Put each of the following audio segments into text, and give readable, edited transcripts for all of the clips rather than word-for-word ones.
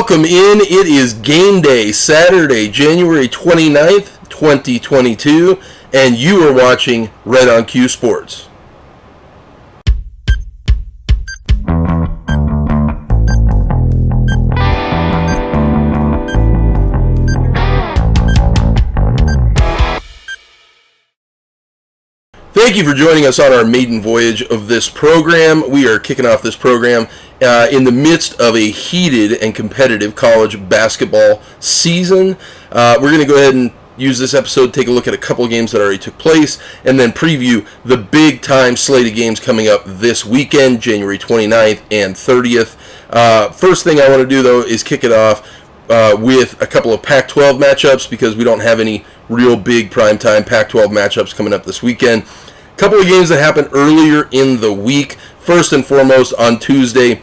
Welcome in. It is game day, Saturday, January 29th, 2022, and you are watching ROQCS Sports. Thank you for joining us on our maiden voyage of this program. We are kicking off this program in the midst of a heated and competitive college basketball season. We're going to go ahead and use this episode to take a look at a couple of games that already took place and then preview the big-time slate of games coming up this weekend, January 29th and 30th. First thing I want to do, though, is kick it off with a couple of Pac-12 matchups because we don't have any real big primetime Pac-12 matchups coming up this weekend. A couple of games that happened earlier in the week. First and foremost, on Tuesday,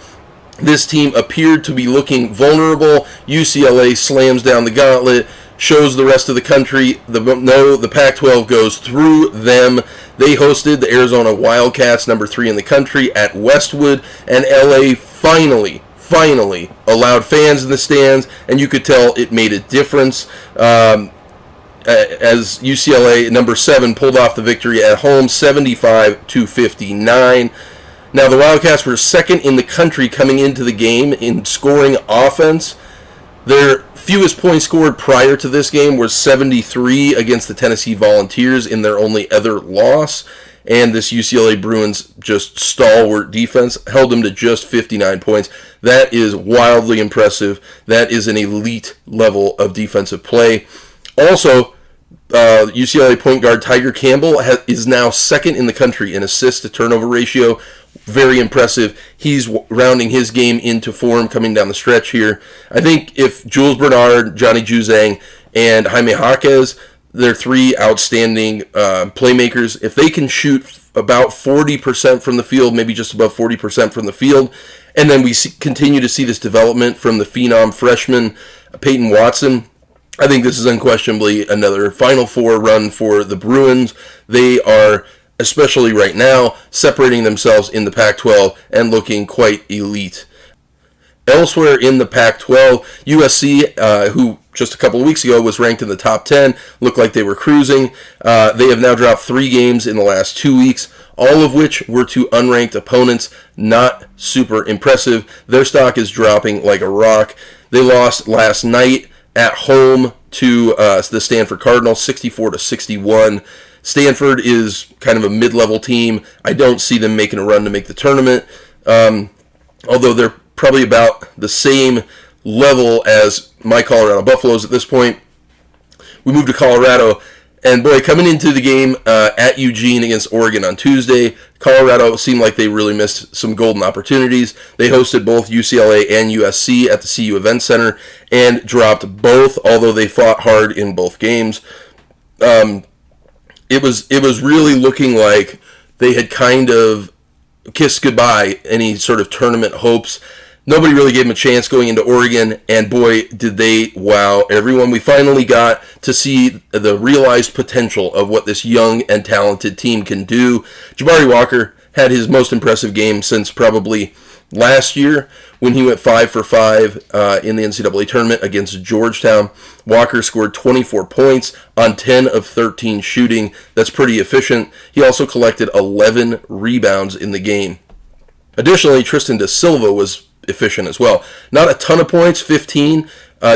this team appeared to be looking vulnerable. UCLA slams down the gauntlet, shows the rest of the country the Pac-12 goes through them. They hosted the Arizona Wildcats, number 3 in the country, at Westwood, and LA finally allowed fans in the stands, and you could tell it made a difference. As UCLA, number 7, pulled off the victory at home, 75-59. Now, the Wildcats were second in the country coming into the game in scoring offense. Their fewest points scored prior to this game was 73 against the Tennessee Volunteers in their only other loss. And this UCLA Bruins just stalwart defense held them to just 59 points. That is wildly impressive. That is an elite level of defensive play. Also, UCLA point guard Tiger Campbell is now second in the country in assist-to-turnover ratio. Very impressive. He's rounding his game into form coming down the stretch here. I think if Jules Bernard, Johnny Juzang, and Jaime Jaquez, they're 3 outstanding playmakers, if they can shoot about 40% from the field, maybe just above 40% from the field, and then we continue to see this development from the phenom freshman Peyton Watson, I think this is unquestionably another Final Four run for the Bruins. They are, especially right now, separating themselves in the Pac-12 and looking quite elite. Elsewhere in the Pac-12, USC, who just a couple of weeks ago was ranked in the top 10, looked like they were cruising. They have now dropped 3 games in the last 2 weeks, all of which were to unranked opponents. Not super impressive. Their stock is dropping like a rock. They lost last night at home to the Stanford Cardinals, 64-61. Stanford is kind of a mid-level team. I don't see them making a run to make the tournament, although they're probably about the same level as my Colorado Buffaloes at this point. We move to Colorado, and boy, coming into the game at Eugene against Oregon on Tuesday, Colorado seemed like they really missed some golden opportunities. They hosted both UCLA and USC at the CU Event Center and dropped both, although they fought hard in both games. It was really looking like they had kind of kissed goodbye any sort of tournament hopes. Nobody really gave them a chance going into Oregon, and boy, did they wow everyone. We finally got to see the realized potential of what this young and talented team can do. Jabari Walker had his most impressive game since probably last year when he went 5 for 5 in the NCAA tournament against Georgetown. Walker scored 24 points on 10 of 13 shooting. That's pretty efficient. He also collected 11 rebounds in the game. Additionally, Tristan Da Silva was efficient as well. Not a ton of points, 15,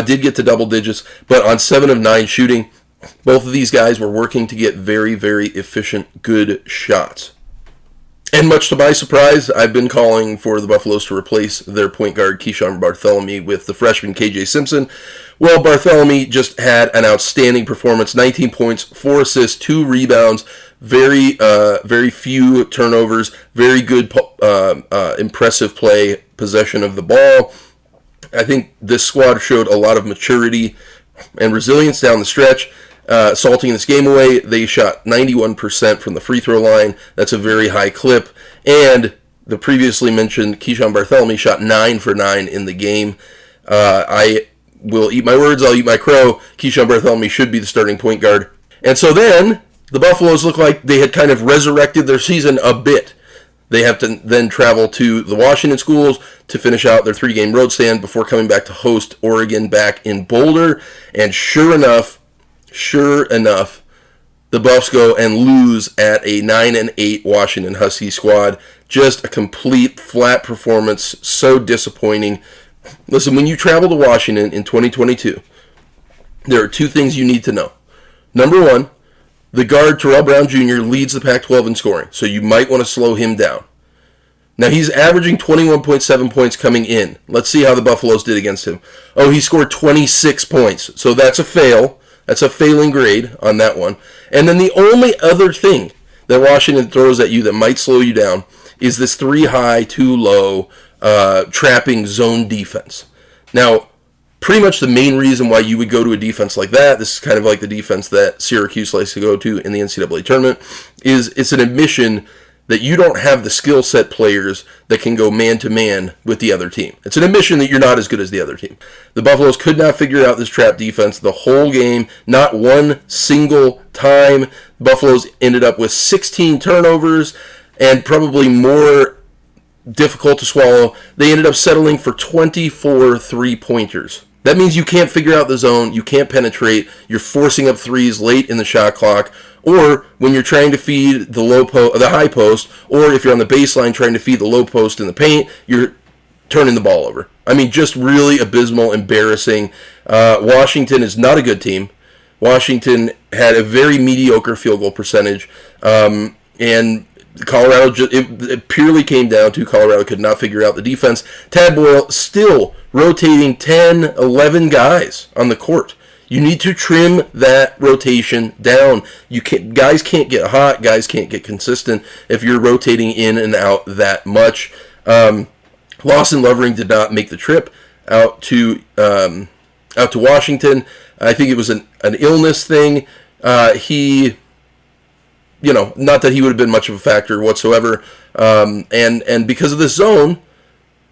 did get to double digits, but on 7 of 9 shooting, both of these guys were working to get very, very efficient, good shots. And much to my surprise, I've been calling for the Buffaloes to replace their point guard Keyshawn Barthelemy with the freshman KJ Simpson. Well, Barthelemy just had an outstanding performance, 19 points, 4 assists, 2 rebounds, very few turnovers, very good, impressive play, possession of the ball. I think this squad showed a lot of maturity and resilience down the stretch. Salting this game away, they shot 91% from the free throw line. That's a very high clip. And the previously mentioned Keyshawn Barthelemy shot 9 for 9 in the game. I will eat my words, I'll eat my crow. Keyshawn Barthelemy should be the starting point guard. And so then, the Buffaloes look like they had kind of resurrected their season a bit. They have to then travel to the Washington schools to finish out their 3-game road stand before coming back to host Oregon back in Boulder. And sure enough, the Buffs go and lose at a 9-8 Washington Husky squad. Just a complete flat performance, so disappointing. Listen, when you travel to Washington in 2022, there are 2 things you need to know. Number 1, the guard Terrell Brown Jr. leads the Pac-12 in scoring, so you might want to slow him down. Now, he's averaging 21.7 points coming in. Let's see how the Buffaloes did against him. Oh, he scored 26 points, so that's a fail. That's a failing grade on that one. And then the only other thing that Washington throws at you that might slow you down is this 3 high, 2 low, trapping zone defense. Now, pretty much the main reason why you would go to a defense like that, this is kind of like the defense that Syracuse likes to go to in the NCAA tournament, is it's an admission that you don't have the skill set players that can go man-to-man with the other team. It's an admission that you're not as good as the other team. The Buffaloes could not figure out this trap defense the whole game, not one single time. The Buffaloes ended up with 16 turnovers, and probably more difficult to swallow, they ended up settling for 24 three-pointers. That means you can't figure out the zone, you can't penetrate, you're forcing up threes late in the shot clock, or when you're trying to feed the high post, or if you're on the baseline trying to feed the low post in the paint, you're turning the ball over. I mean, just really abysmal, embarrassing. Washington is not a good team. Washington had a very mediocre field goal percentage, and Colorado, it purely came down to Colorado could not figure out the defense. Tad Boyle still rotating 10, 11 guys on the court. You need to trim that rotation down. Guys can't get hot. Guys can't get consistent if you're rotating in and out that much. Lawson Lovering did not make the trip out to Washington. I think it was an illness thing. Not that he would have been much of a factor whatsoever. And because of this zone,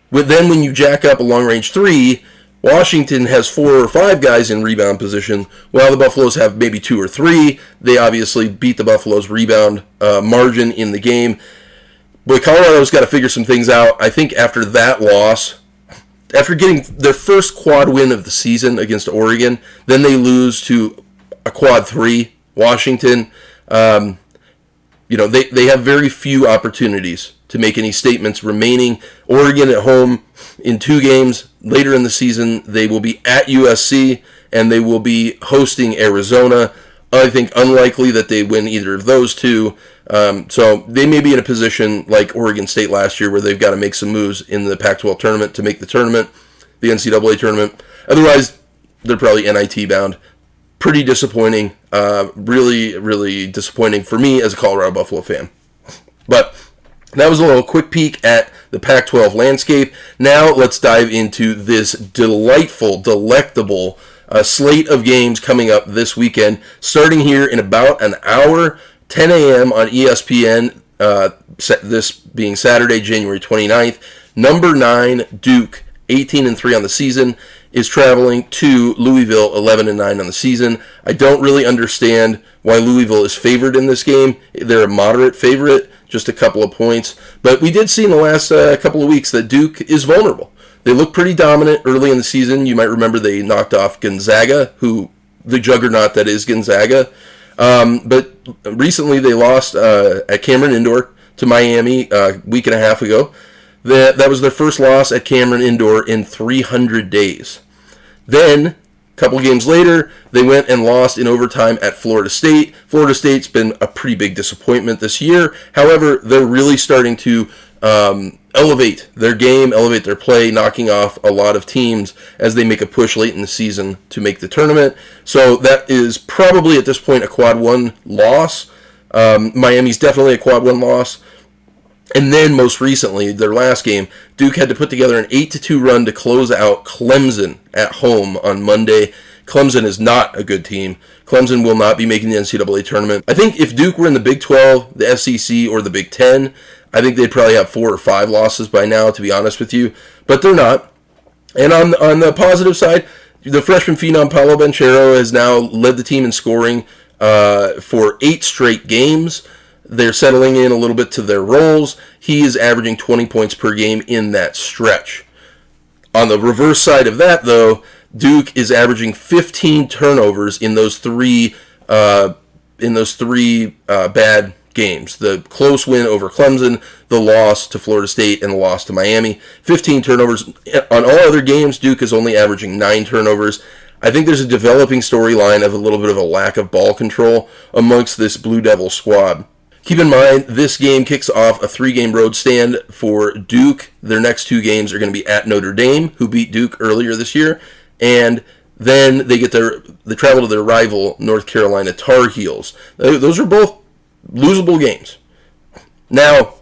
when you jack up a long-range 3, Washington has 4 or 5 guys in rebound position, while the Buffaloes have maybe 2 or 3. They obviously beat the Buffaloes' rebound margin in the game. But Colorado's got to figure some things out. I think after that loss, after getting their first quad win of the season against Oregon, then they lose to a quad 3, Washington. They have very few opportunities to make any statements remaining. Oregon at home in 2 games. Later in the season, they will be at USC, and they will be hosting Arizona. I think unlikely that they win either of those 2. So they may be in a position like Oregon State last year where they've got to make some moves in the Pac-12 tournament to make the tournament, the NCAA tournament. Otherwise, they're probably NIT bound. Pretty disappointing. Really, really disappointing for me as a Colorado Buffalo fan. But that was a little quick peek at the Pac-12 landscape. Now let's dive into this delectable slate of games coming up this weekend, starting here in about an hour, 10 a.m. on ESPN, this being Saturday, January 29th. Number 9, Duke, 18-3 on the season, is traveling to Louisville, 11-9 on the season. I don't really understand why Louisville is favored in this game. They're a moderate favorite, just a couple of points. But we did see in the last couple of weeks that Duke is vulnerable. They look pretty dominant early in the season. You might remember they knocked off Gonzaga, the juggernaut that is Gonzaga. But recently they lost at Cameron Indoor to Miami a week and a half ago. That was their first loss at Cameron Indoor in 300 days. Then, a couple games later, they went and lost in overtime at Florida State. Florida State's been a pretty big disappointment this year. However, they're really starting to elevate their game, elevate their play, knocking off a lot of teams as they make a push late in the season to make the tournament. So that is probably at this point a quad 1 loss. Miami's definitely a quad 1 loss. And then most recently, their last game, Duke had to put together an 8-2 run to close out Clemson at home on Monday. Clemson is not a good team. Clemson will not be making the NCAA tournament. I think if Duke were in the Big 12, the SEC, or the Big 10, I think they'd probably have 4 or 5 losses by now, to be honest with you. But they're not. And on the positive side, the freshman phenom Paolo Banchero has now led the team in scoring for 8 straight games. They're settling in a little bit to their roles. He is averaging 20 points per game in that stretch. On the reverse side of that, though, Duke is averaging 15 turnovers in those three bad games. The close win over Clemson, the loss to Florida State, and the loss to Miami. 15 turnovers. On all other games, Duke is only averaging 9 turnovers. I think there's a developing storyline of a little bit of a lack of ball control amongst this Blue Devil squad. Keep in mind, this game kicks off a 3-game road stand for Duke. Their next 2 games are going to be at Notre Dame, who beat Duke earlier this year, and then they travel to their rival, North Carolina Tar Heels. Those are both losable games. Now,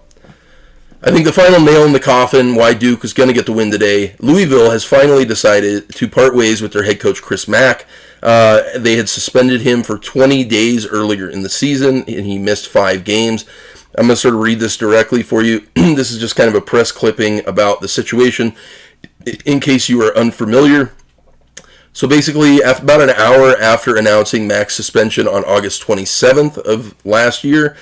I think the final nail in the coffin, why Duke is going to get the win today, Louisville has finally decided to part ways with their head coach, Chris Mack. They had suspended him for 20 days earlier in the season, and he missed 5 games. I'm going to sort of read this directly for you. This is just kind of a press clipping about the situation, in case you are unfamiliar. So basically, about an hour after announcing Mack's suspension on August 27th of last year,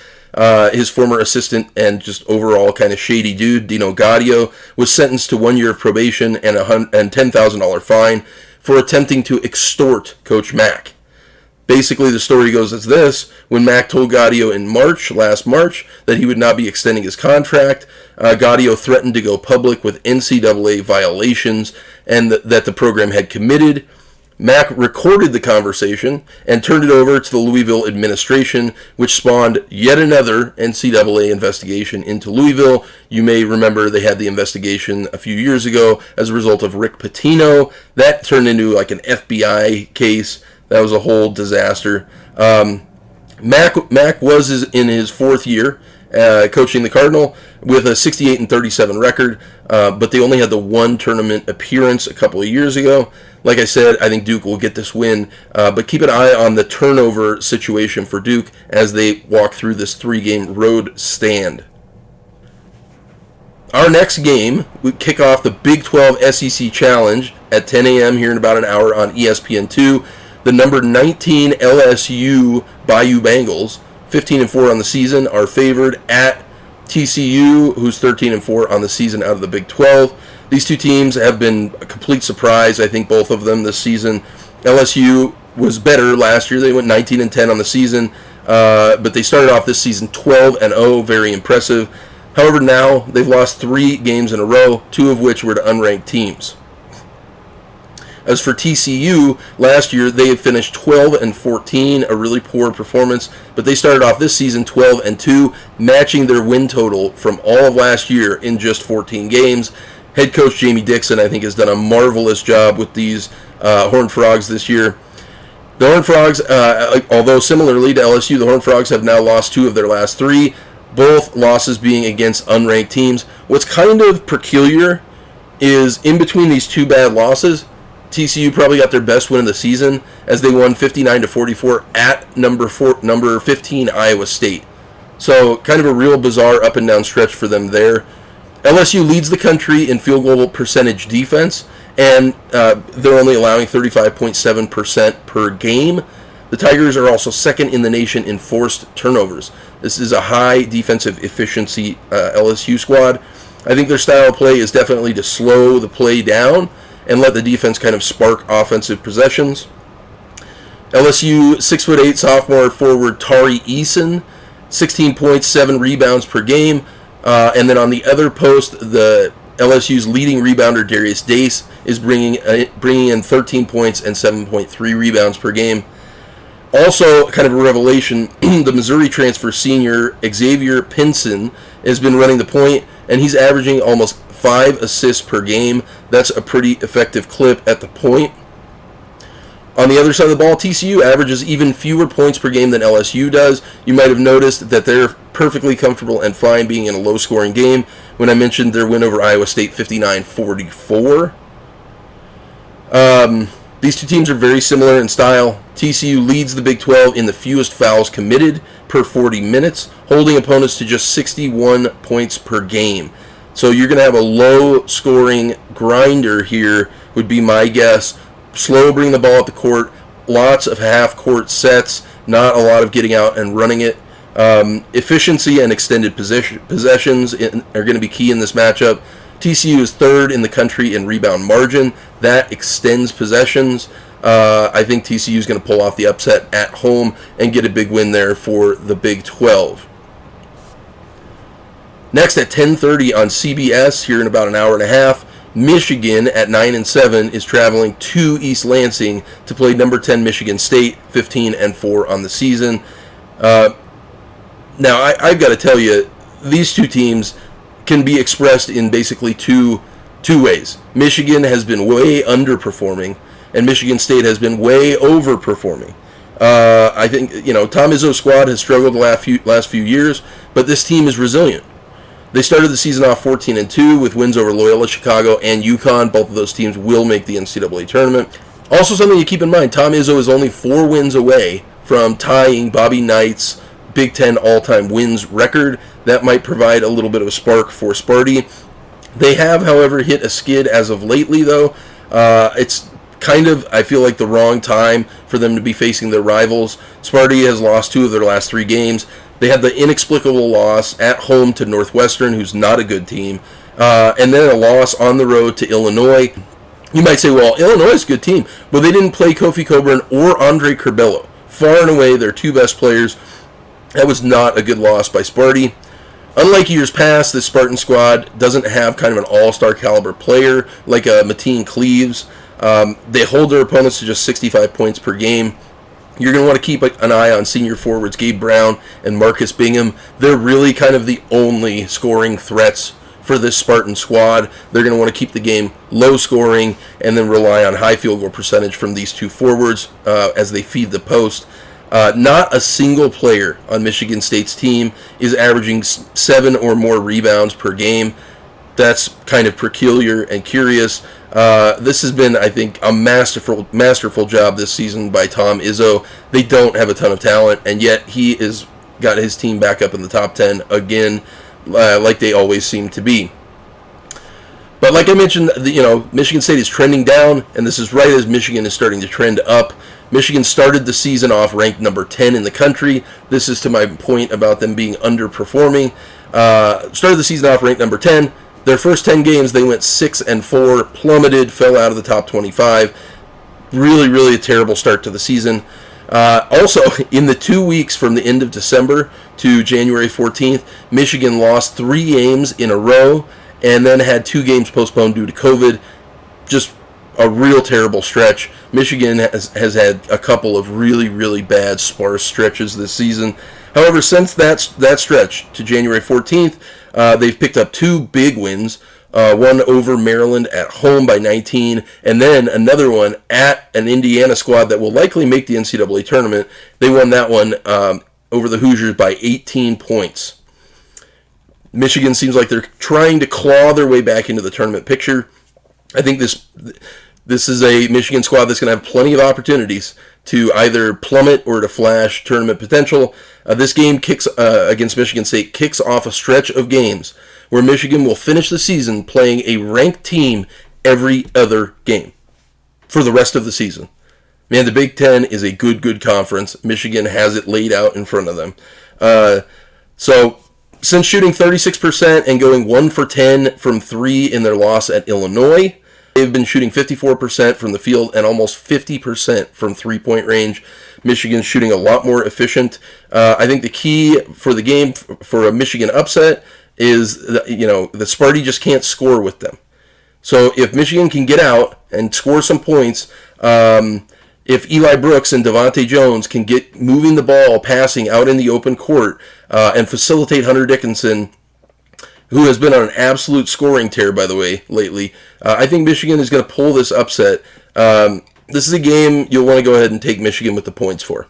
his former assistant and just overall kind of shady dude, Dino Gaudio, was sentenced to 1 year of probation and a $10,000 fine for attempting to extort Coach Mack. Basically, the story goes as this: when Mack told Gaudio in last March, that he would not be extending his contract, Gaudio threatened to go public with NCAA violations and that the program had committed. Mack recorded the conversation and turned it over to the Louisville administration, which spawned yet another NCAA investigation into Louisville. You may remember they had the investigation a few years ago as a result of Rick Pitino. That turned into like an FBI case. That was a whole disaster. Mack was in his 4th year coaching the Cardinal with a 68-37 record, but they only had the 1 tournament appearance a couple of years ago. Like I said, I think Duke will get this win, but keep an eye on the turnover situation for Duke as they walk through this 3-game road stand. Our next game, we kick off the Big 12 SEC Challenge at 10 a.m. here in about an hour on ESPN2. The number 19 LSU Bayou Bengals, 15-4 on the season, are favored at TCU, who's 13-4 on the season out of the Big 12. These two teams have been a complete surprise, I think, both of them this season. LSU was better last year. They went 19-10 on the season, but they started off this season 12-0, very impressive. However, now they've lost 3 games in a row, 2 of which were to unranked teams. As for TCU, last year they had finished 12-14, a really poor performance, but they started off this season 12-2, matching their win total from all of last year in just 14 games. Head coach Jamie Dixon, I think, has done a marvelous job with these Horned Frogs this year. The Horned Frogs, although similarly to LSU, the Horned Frogs have now lost 2 of their last 3, both losses being against unranked teams. What's kind of peculiar is in between these 2 bad losses, TCU probably got their best win of the season as they won 59-44 at number 15 Iowa State. So kind of a real bizarre up and down stretch for them there. LSU leads the country in field goal percentage defense, and they're only allowing 35.7% per game. The Tigers are also second in the nation in forced turnovers. This is a high defensive efficiency LSU squad. I think their style of play is definitely to slow the play down and let the defense kind of spark offensive possessions. LSU 6'8" sophomore forward Tari Eason, 16 points, 7 rebounds per game. And then on the other post, the LSU's leading rebounder Darius Dace is bringing in 13 points and 7.3 rebounds per game. Also, kind of a revelation, the Missouri transfer senior Xavier Pinson has been running the point, and he's averaging almost 5 assists per game. That's a pretty effective clip at the point. On the other side of the ball, TCU averages even fewer points per game than LSU does. You might have noticed that they're perfectly comfortable and fine being in a low-scoring game when I mentioned their win over Iowa State 59-44. These two teams are very similar in style. TCU leads the Big 12 in the fewest fouls committed per 40 minutes, holding opponents to just 61 points per game. So you're going to have a low-scoring grinder here, would be my guess. Slow bringing the ball up the court, lots of half-court sets, not a lot of getting out and running it. Efficiency and extended possessions are going to be key in this matchup. TCU is third in the country in rebound margin. That extends possessions. I think TCU is going to pull off the upset at home and get a big win there for the Big 12. Next at 10:30 on CBS, here in about an hour and a half, Michigan at 9-7 is traveling to East Lansing to play number 10 Michigan State, 15-4 on the season. Now, I've got to tell you, these two teams can be expressed in basically two ways. Michigan has been way underperforming, and Michigan State has been way overperforming. I think, Tom Izzo's squad has struggled the last few years, but this team is resilient. They started the season off 14-2 with wins over Loyola Chicago and UConn. Both of those teams will make the NCAA tournament. Also, something to keep in mind, Tom Izzo is only 4 wins away from tying Bobby Knight's Big Ten all-time wins record. That might provide a little bit of a spark for Sparty. They have, however, hit a skid as of lately, though. It's kind of, I feel like, the wrong time for them to be facing their rivals. Sparty has lost 2 of their last 3 games. They had the inexplicable loss at home to Northwestern, who's not a good team, and then a loss on the road to Illinois. You might say, well, Illinois is a good team, but they didn't play Kofi Coburn or Andre Curbelo. Far and away, their 2 best players. That was not a good loss by Sparty. Unlike years past, this Spartan squad doesn't have kind of an all-star caliber player like a Mateen Cleaves. They hold their opponents to just 65 points per game. You're going to want to keep an eye on senior forwards Gabe Brown and Marcus Bingham. They're really kind of the only scoring threats for this Spartan squad. They're going to want to keep the game low scoring and then rely on high field goal percentage from these 2 forwards as they feed the post. Not a single player on Michigan State's team is averaging 7 or more rebounds per game. That's kind of peculiar and curious. This has been, I think, a masterful job this season by Tom Izzo. They don't have a ton of talent, and yet he has got his team back up in the top 10 again, like they always seem to be. But like I mentioned, Michigan State is trending down, and this is right as Michigan is starting to trend up. Michigan started the season off ranked number 10 in the country. This is to my point about them being underperforming. Started the season off ranked number 10. Their first 10 games, they went 6-4, plummeted, fell out of the top 25. Really, really a terrible start to the season. Also, in the 2 weeks from the end of December to January 14th, Michigan lost 3 games in a row and then had 2 games postponed due to COVID. Just a real terrible stretch. Michigan has had a couple of really, really bad, sparse stretches this season. However, since that stretch to January 14th, they've picked up 2 big wins. One over Maryland at home by 19, and then another one at an Indiana squad that will likely make the NCAA tournament. They won that one over the Hoosiers by 18 points. Michigan seems like they're trying to claw their way back into the tournament picture. I think this is a Michigan squad that's going to have plenty of opportunities to either plummet or to flash tournament potential. This game against Michigan State kicks off a stretch of games where Michigan will finish the season playing a ranked team every other game for the rest of the season. Man, the Big Ten is a good conference. Michigan has it laid out in front of them. So, since shooting 36% and going 1 for 10 from 3 in their loss at Illinois, they've been shooting 54% from the field and almost 50% from three-point range. Michigan's shooting a lot more efficient. I think the key for the game for a Michigan upset is that, the Sparty just can't score with them. So if Michigan can get out and score some points, if Eli Brooks and Devontae Jones can get moving the ball, passing out in the open court, and facilitate Hunter Dickinson, who has been on an absolute scoring tear, by the way, lately, I think Michigan is going to pull this upset. This is a game you'll want to go ahead and take Michigan with the points for.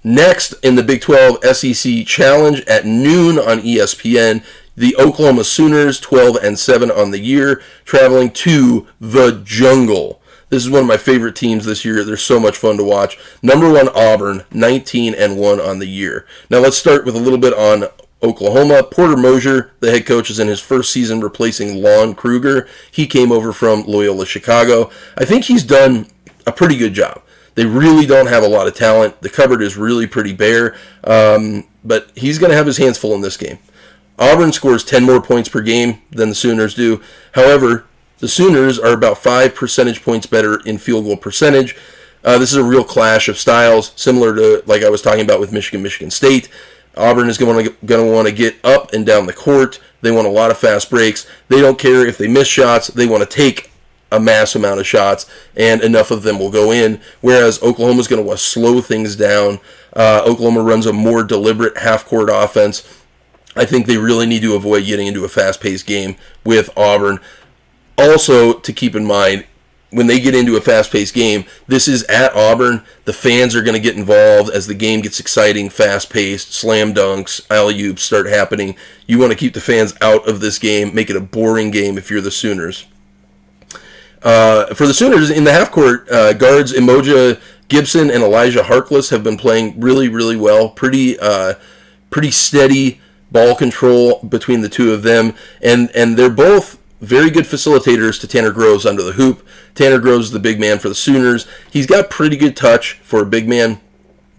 Next, in the Big 12 SEC Challenge at noon on ESPN, the Oklahoma Sooners, 12-7 on the year, traveling to the Jungle. This is one of my favorite teams this year. They're so much fun to watch. Number 1 Auburn, 19-1 on the year. Now let's start with a little bit on Oklahoma. Porter Moser, the head coach, is in his first season replacing Lon Kruger. He came over from Loyola Chicago. I think he's done a pretty good job. They really don't have a lot of talent. The cupboard is really pretty bare, but he's going to have his hands full in this game. Auburn scores 10 more points per game than the Sooners do. However, the Sooners are about 5 percentage points better in field goal percentage. This is a real clash of styles, similar to like I was talking about with Michigan State. Auburn is going to want to get up and down the court. They want a lot of fast breaks. They don't care if they miss shots. They want to take a mass amount of shots, and enough of them will go in, whereas Oklahoma's going to want to slow things down. Oklahoma runs a more deliberate half-court offense. I think they really need to avoid getting into a fast-paced game with Auburn. Also, to keep in mind, when they get into a fast-paced game, this is at Auburn. The fans are going to get involved as the game gets exciting, fast-paced, slam dunks, alley-oops start happening. You want to keep the fans out of this game, make it a boring game if you're the Sooners. For the Sooners, in the half-court, guards Imoja Gibson and Elijah Harkless have been playing really, really well. Pretty steady ball control between the two of them, and they're both very good facilitators to Tanner Groves under the hoop. Tanner Groves is the big man for the Sooners. He's got pretty good touch for a big man.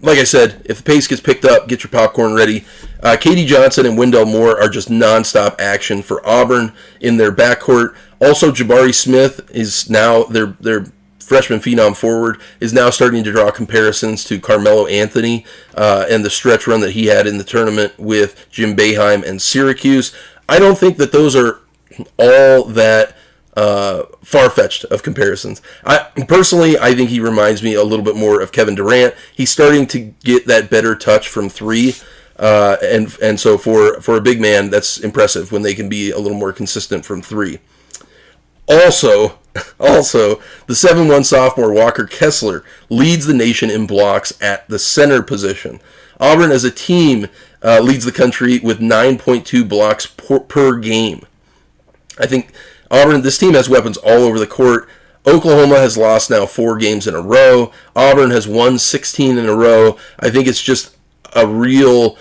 Like I said, if the pace gets picked up, get your popcorn ready. Katie Johnson and Wendell Moore are just nonstop action for Auburn in their backcourt. Also, Jabari Smith is now their freshman phenom forward is now starting to draw comparisons to Carmelo Anthony and the stretch run that he had in the tournament with Jim Boeheim and Syracuse. I don't think that those are all that far-fetched of comparisons. Personally, I think he reminds me a little bit more of Kevin Durant. He's starting to get that better touch from three, and so for a big man, that's impressive when they can be a little more consistent from three. Also, the 7'1" sophomore Walker Kessler leads the nation in blocks at the center position. Auburn as a team leads the country with 9.2 blocks per game. I think Auburn, this team has weapons all over the court. Oklahoma has lost now 4 games in a row. Auburn has won 16 in a row. I think it's just a real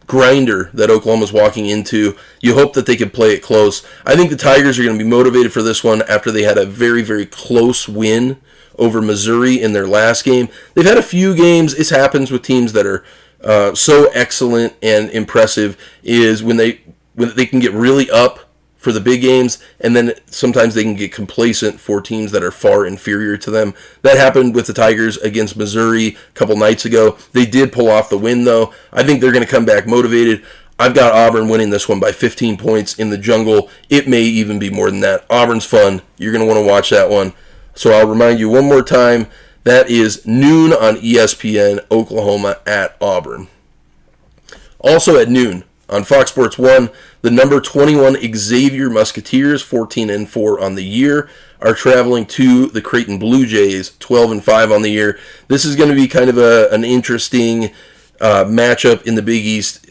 grinder that Oklahoma's walking into. You hope that they can play it close. I think the Tigers are going to be motivated for this one after they had a very, very close win over Missouri in their last game. They've had a few games. It happens with teams that are so excellent and impressive is when they can get really up for the big games, and then sometimes they can get complacent for teams that are far inferior to them. That happened with the Tigers against Missouri a couple nights ago. They did pull off the win, though. I think they're going to come back motivated. I've got Auburn winning this one by 15 points in the jungle. It may even be more than that. Auburn's fun. You're going to want to watch that one. So I'll remind you one more time, that is noon on ESPN, Oklahoma at Auburn. Also at noon on Fox Sports 1, the number 21 Xavier Musketeers, 14-4 on the year, are traveling to the Creighton Blue Jays, 12-5 on the year. This is going to be kind of an interesting matchup in the Big East,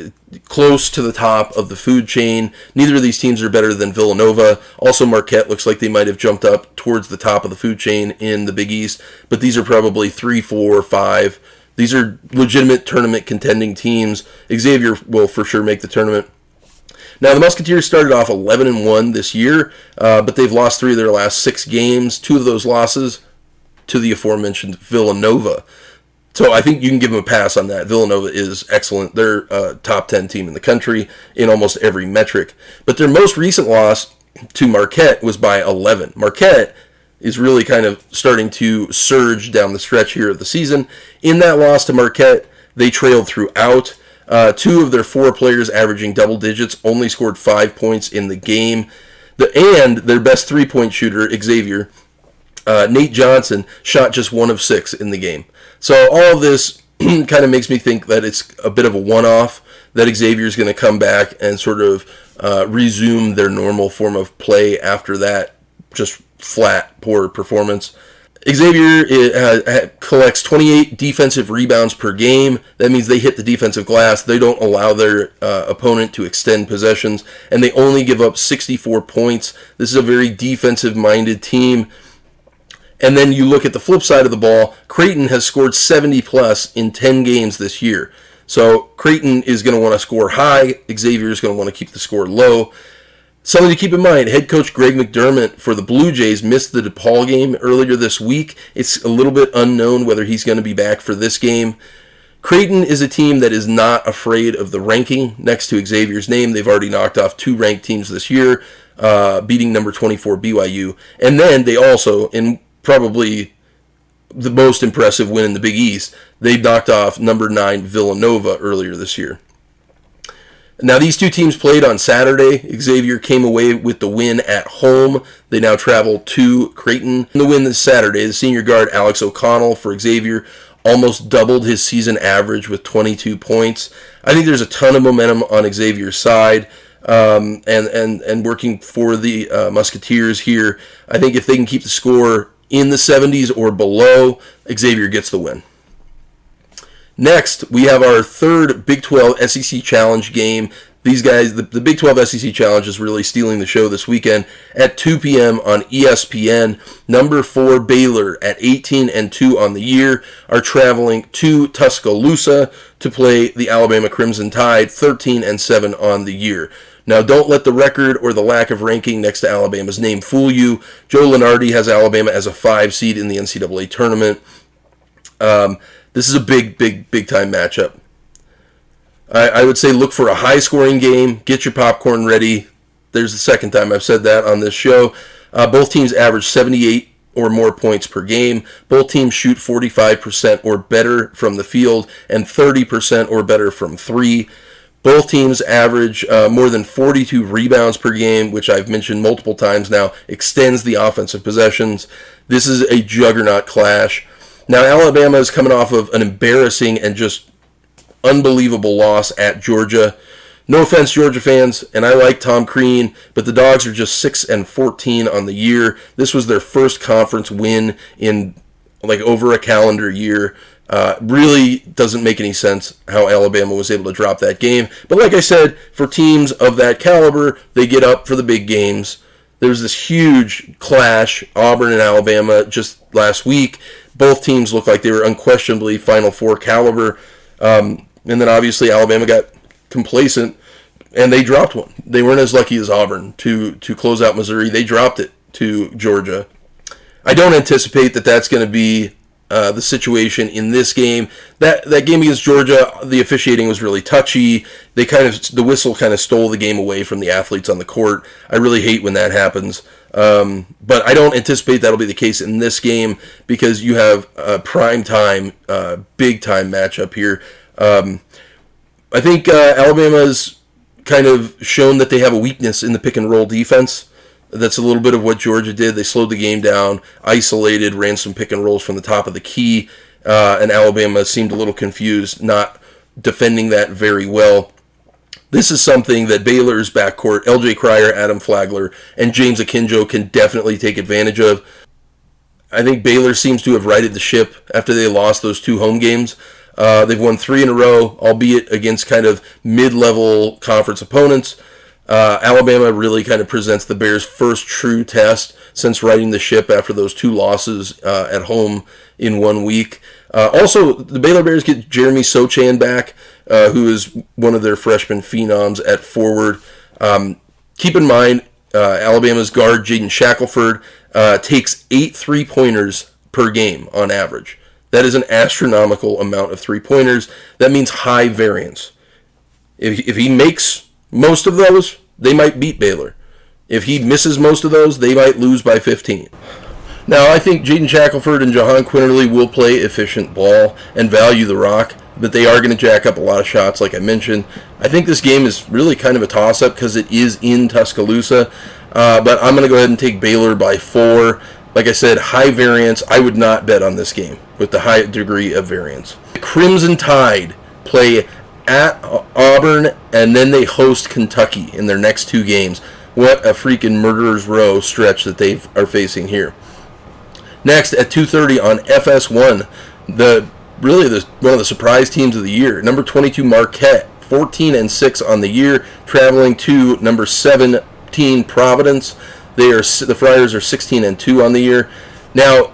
close to the top of the food chain. Neither of these teams are better than Villanova. Also, Marquette looks like they might have jumped up towards the top of the food chain in the Big East, but these are probably 3, 4, 5. These are legitimate tournament contending teams. Xavier will for sure make the tournament. Now, the Musketeers started off 11-1 this year, but they've lost 3 of their last 6 games. 2 of those losses to the aforementioned Villanova. So I think you can give them a pass on that. Villanova is excellent. They're a top 10 team in the country in almost every metric. But their most recent loss to Marquette was by 11. Marquette is really kind of starting to surge down the stretch here of the season. In that loss to Marquette, they trailed throughout. 2 of their 4 players averaging double digits only scored 5 points in the game. And their best 3-point shooter, Xavier, Nate Johnson, shot just 1 of 6 in the game. So all of this kind of makes me think that it's a bit of a one-off, that Xavier's going to come back and sort of resume their normal form of play after that just flat, poor performance. Xavier collects 28 defensive rebounds per game. That means they hit the defensive glass. They don't allow their opponent to extend possessions, and they only give up 64 points. This is a very defensive-minded team. And then you look at the flip side of the ball, Creighton has scored 70-plus in 10 games this year. So Creighton is going to want to score high. Xavier is going to want to keep the score low. Something to keep in mind, head coach Greg McDermott for the Blue Jays missed the DePaul game earlier this week. It's a little bit unknown whether he's going to be back for this game. Creighton is a team that is not afraid of the ranking next to Xavier's name. They've already knocked off 2 ranked teams this year, beating number 24 BYU. And then they also, in probably the most impressive win in the Big East, they knocked off number 9 Villanova earlier this year. Now, these two teams played on Saturday. Xavier came away with the win at home. They now travel to Creighton. In the win this Saturday, the senior guard Alex O'Connell for Xavier almost doubled his season average with 22 points. I think there's a ton of momentum on Xavier's side, and working for the Musketeers here. I think if they can keep the score in the 70s or below, Xavier gets the win. Next, we have our third Big 12 SEC Challenge game. These guys, the Big 12 SEC Challenge is really stealing the show this weekend at 2 p.m. on ESPN. Number 4 Baylor at 18-2 on the year are traveling to Tuscaloosa to play the Alabama Crimson Tide, 13-7 on the year. Now, don't let the record or the lack of ranking next to Alabama's name fool you. Joe Lunardi has Alabama as a 5 seed in the NCAA tournament. This is a big time matchup. I would say look for a high-scoring game. Get your popcorn ready. There's the second time I've said that on this show. Both teams average 78 or more points per game. Both teams shoot 45% or better from the field and 30% or better from 3. Both teams average more than 42 rebounds per game, which I've mentioned multiple times now, extends the offensive possessions. This is a juggernaut clash. Now, Alabama is coming off of an embarrassing and just unbelievable loss at Georgia. No offense, Georgia fans, and I like Tom Crean, but the Dogs are just 6-14 on the year. This was their first conference win in like over a calendar year. Really doesn't make any sense how Alabama was able to drop that game. But like I said, for teams of that caliber, they get up for the big games. There's this huge clash, Auburn and Alabama, just last week. Both teams look like they were unquestionably Final Four caliber. And then obviously Alabama got complacent, and they dropped one. They weren't as lucky as Auburn to close out Missouri. They dropped it to Georgia. I don't anticipate that that's going to be the situation in this game. That game against Georgia, the officiating was really touchy. The whistle kind of stole the game away from the athletes on the court. I really hate when that happens. But I don't anticipate that'll be the case in this game because you have a prime time, big time matchup here. I think Alabama's kind of shown that they have a weakness in the pick and roll defense. That's a little bit of what Georgia did. They slowed the game down, isolated, ran some pick and rolls from the top of the key, and Alabama seemed a little confused, not defending that very well. This is something that Baylor's backcourt, L.J. Cryer, Adam Flagler, and James Akinjo can definitely take advantage of. I think Baylor seems to have righted the ship after they lost those 2 home games. They've won 3 in a row, albeit against kind of mid-level conference opponents. Alabama really kind of presents the Bears' first true test since righting the ship after those 2 losses at home in 1 week. Also, the Baylor Bears get Jeremy Sochan back, who is one of their freshman phenoms at forward. Keep in mind, Alabama's guard, Jaden Shackelford, takes 8 3-pointers per game on average. That is an astronomical amount of 3-pointers. That means high variance. If he makes most of those, they might beat Baylor. If he misses most of those, they might lose by 15. Now, I think Jaden Shackelford and Jahan Quinterly will play efficient ball and value the rock, but they are going to jack up a lot of shots, like I mentioned. I think this game is really kind of a toss-up because it is in Tuscaloosa, but I'm going to go ahead and take Baylor by 4. Like I said, high variance. I would not bet on this game with the high degree of variance. The Crimson Tide play at Auburn, and then they host Kentucky in their next 2 games. What a freaking murderer's row stretch that they are facing here. Next, at 2:30 on FS1, one of the surprise teams of the year, number 22 Marquette, 14-6 on the year, traveling to number 17 Providence. The Friars are 16-2 on the year. Now,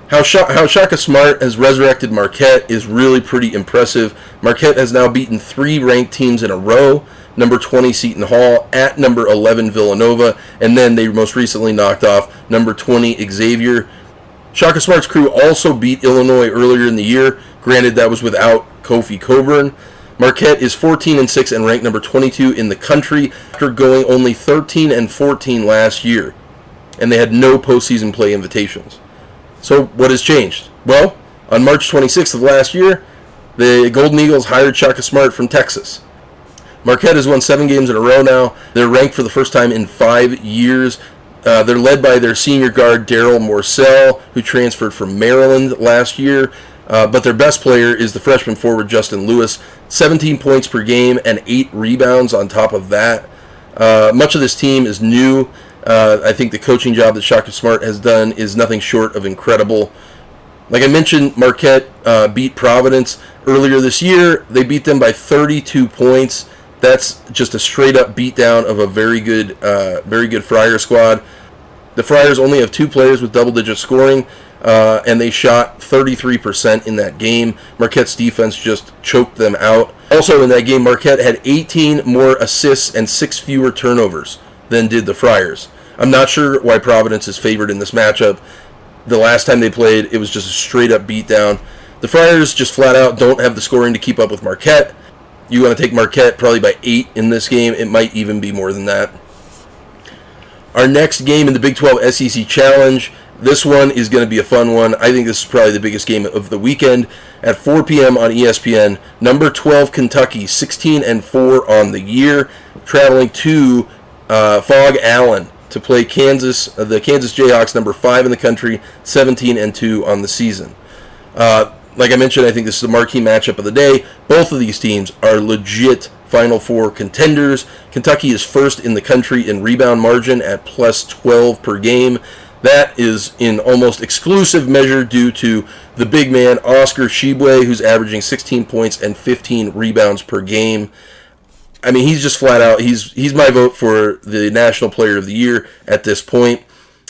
how Shaka Smart has resurrected Marquette is really pretty impressive. Marquette has now beaten 3 ranked teams in a row. number 20 Seton Hall, at number 11 Villanova, and then they most recently knocked off number 20 Xavier. Shaka Smart's crew also beat Illinois earlier in the year. Granted, that was without Kofi Coburn. Marquette is 14-6 and ranked number 22 in the country after going only 13-14 last year, and they had no postseason play invitations. So what has changed? Well, on March 26th of last year, the Golden Eagles hired Shaka Smart from Texas. Marquette has won 7 games in a row now. They're ranked for the first time in 5 years. They're led by their senior guard, Daryl Morcell, who transferred from Maryland last year. But their best player is the freshman forward, Justin Lewis. 17 points per game and 8 rebounds on top of that. Much of this team is new. I think the coaching job that Shaka Smart has done is nothing short of incredible. Like I mentioned, Marquette beat Providence earlier this year. They beat them by 32 points. That's just a straight-up beatdown of a very good Friar squad. The Friars only have 2 players with double-digit scoring, and they shot 33% in that game. Marquette's defense just choked them out. Also in that game, Marquette had 18 more assists and 6 fewer turnovers than did the Friars. I'm not sure why Providence is favored in this matchup. The last time they played, it was just a straight-up beatdown. The Friars just flat-out don't have the scoring to keep up with Marquette. You want to take Marquette probably by 8 in this game. It might even be more than that. Our next game in the Big 12 SEC Challenge, this one is going to be a fun one. I think this is probably the biggest game of the weekend. At 4 p.m. on ESPN, number 12 Kentucky, 16-4 on the year, traveling to Fog Allen to play the Kansas Jayhawks, number 5 in the country, 17-2 on the season. Like I mentioned, I think this is the marquee matchup of the day. Both of these teams are legit Final Four contenders. Kentucky is first in the country in rebound margin at plus 12 per game. That is in almost exclusive measure due to the big man, Oscar Tshiebwe, who's averaging 16 points and 15 rebounds per game. I mean, he's just flat out, he's my vote for the National Player of the Year at this point.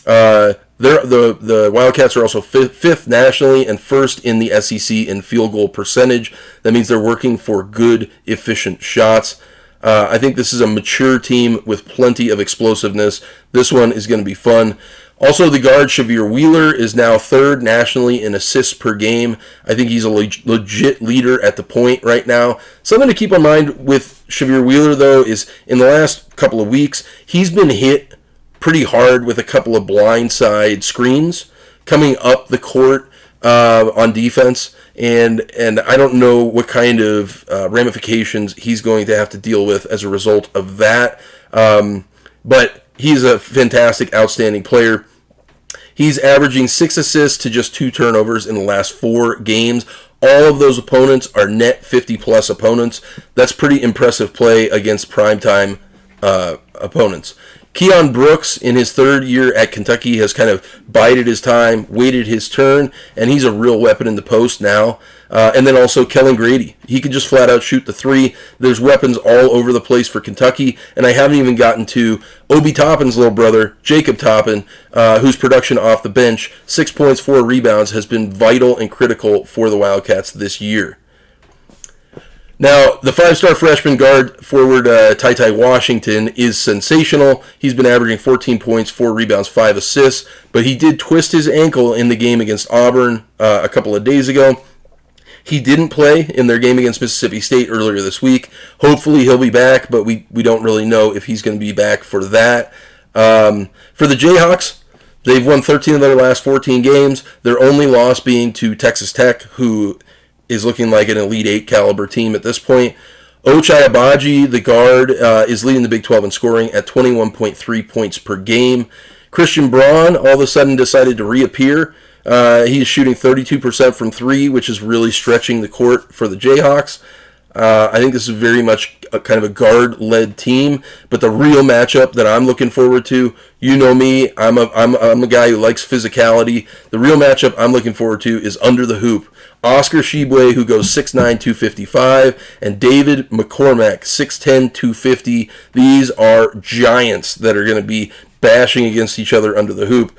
The Wildcats are also fifth nationally and first in the SEC in field goal percentage. That means they're working for good, efficient shots. I think this is a mature team with plenty of explosiveness. This one is going to be fun. Also, the guard, Shavir Wheeler, is now third nationally in assists per game. I think he's a legit leader at the point right now. Something to keep in mind with Shavir Wheeler, though, is in the last couple of weeks, he's been hit pretty hard with a couple of blindside screens coming up the court on defense, and I don't know what kind of ramifications he's going to have to deal with as a result of that, but he's a fantastic, outstanding player. He's averaging 6 assists to just 2 turnovers in the last 4 games. All of those opponents are net 50-plus opponents. That's pretty impressive play against primetime opponents. Keon Brooks, in his 3rd year at Kentucky, has kind of bided his time, waited his turn, and he's a real weapon in the post now. And then also Kellen Grady. He can just flat out shoot the 3. There's weapons all over the place for Kentucky, and I haven't even gotten to Obi Toppin's little brother, Jacob Toppin, whose production off the bench, 6 points, 4 rebounds, has been vital and critical for the Wildcats this year. Now, the 5-star freshman guard forward Ty Washington is sensational. He's been averaging 14 points, 4 rebounds, 5 assists, but he did twist his ankle in the game against Auburn a couple of days ago. He didn't play in their game against Mississippi State earlier this week. Hopefully he'll be back, but we don't really know if he's going to be back for that. For the Jayhawks, they've won 13 of their last 14 games, their only loss being to Texas Tech, who is looking like an Elite 8 caliber team at this point. Ochai Agbaji, the guard, is leading the Big 12 in scoring at 21.3 points per game. Christian Braun all of a sudden decided to reappear. He's shooting 32% from 3, which is really stretching the court for the Jayhawks. I think this is very much kind of a guard-led team, but the real matchup that I'm looking forward to, you know me, I'm a guy who likes physicality. The real matchup I'm looking forward to is under the hoop. Oscar Tshiebwe, who goes 6'9", 255, and David McCormack, 6'10", 250. These are giants that are going to be bashing against each other under the hoop.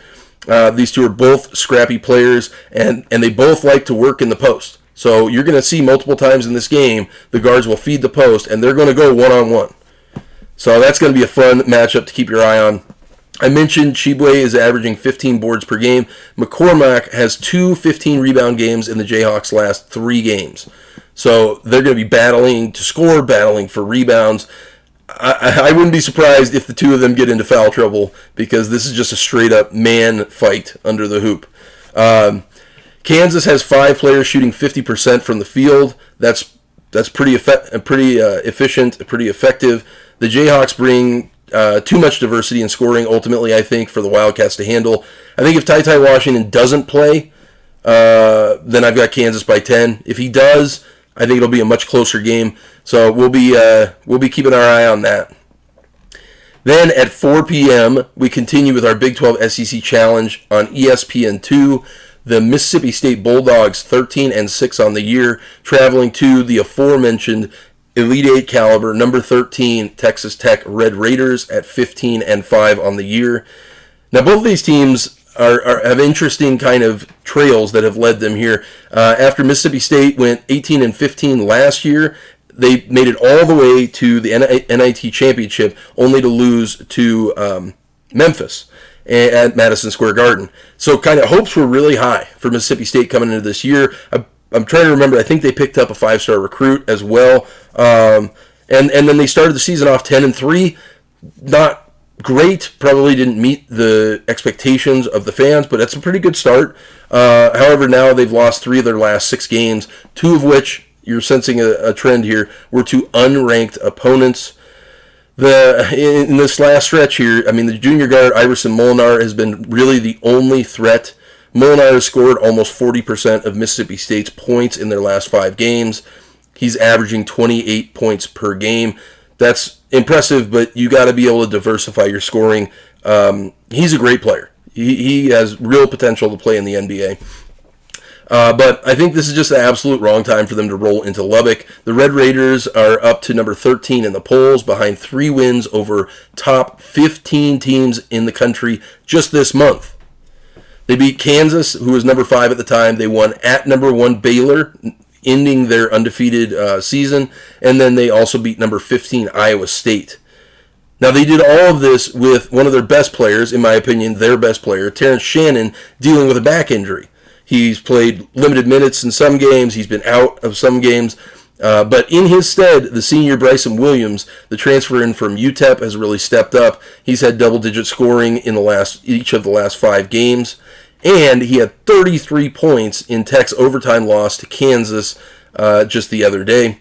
These two are both scrappy players, and they both like to work in the post. So you're going to see multiple times in this game, the guards will feed the post, and they're going to go one-on-one. So that's going to be a fun matchup to keep your eye on. I mentioned Chibwe is averaging 15 boards per game. McCormack has 2 15-rebound games in the Jayhawks' last 3 games. So they're going to be battling to score, battling for rebounds. I wouldn't be surprised if the two of them get into foul trouble, because this is just a straight-up man fight under the hoop. Kansas has 5 players shooting 50% from the field. That's pretty efficient, pretty effective. The Jayhawks bring too much diversity in scoring, ultimately, I think, for the Wildcats to handle. I think if Ty Washington doesn't play, then I've got Kansas by 10. If he does, I think it'll be a much closer game. So we'll be keeping our eye on that. Then at 4 p.m., we continue with our Big 12 SEC Challenge on ESPN2. The Mississippi State Bulldogs, 13-6 on the year, traveling to the aforementioned Elite Eight caliber, number 13, Texas Tech Red Raiders at 15-5 on the year. Now, both of these teams have interesting kind of trails that have led them here. After Mississippi State went 18-15 last year, they made it all the way to the NIT Championship, only to lose to Memphis at Madison Square Garden. So kind of hopes were really high for Mississippi State coming into this year. I'm trying to remember, I think they picked up a 5-star recruit as well. And then they started the season off 10-3. Not great, probably didn't meet the expectations of the fans, but that's a pretty good start. However, now they've lost 3 of their last 6 games, 2 of which, you're sensing a trend here, were to unranked opponents. In this last stretch here, I mean, the junior guard, Iverson Molinar, has been really the only threat. Molinar has scored almost 40% of Mississippi State's points in their last 5 games. He's averaging 28 points per game. That's impressive, but you got to be able to diversify your scoring. He's a great player. He has real potential to play in the NBA. But I think this is just the absolute wrong time for them to roll into Lubbock. The Red Raiders are up to number 13 in the polls, behind 3 wins over top 15 teams in the country just this month. They beat Kansas, who was number 5 at the time. They won at number 1 Baylor, ending their undefeated season. And then they also beat number 15 Iowa State. Now, they did all of this with one of their best players, in my opinion, their best player, Terence Shannon, dealing with a back injury. He's played limited minutes in some games. He's been out of some games. But in his stead, the senior Bryson Williams, the transfer in from UTEP, has really stepped up. He's had double-digit scoring in each of the last 5 games. And he had 33 points in Tech's overtime loss to Kansas just the other day.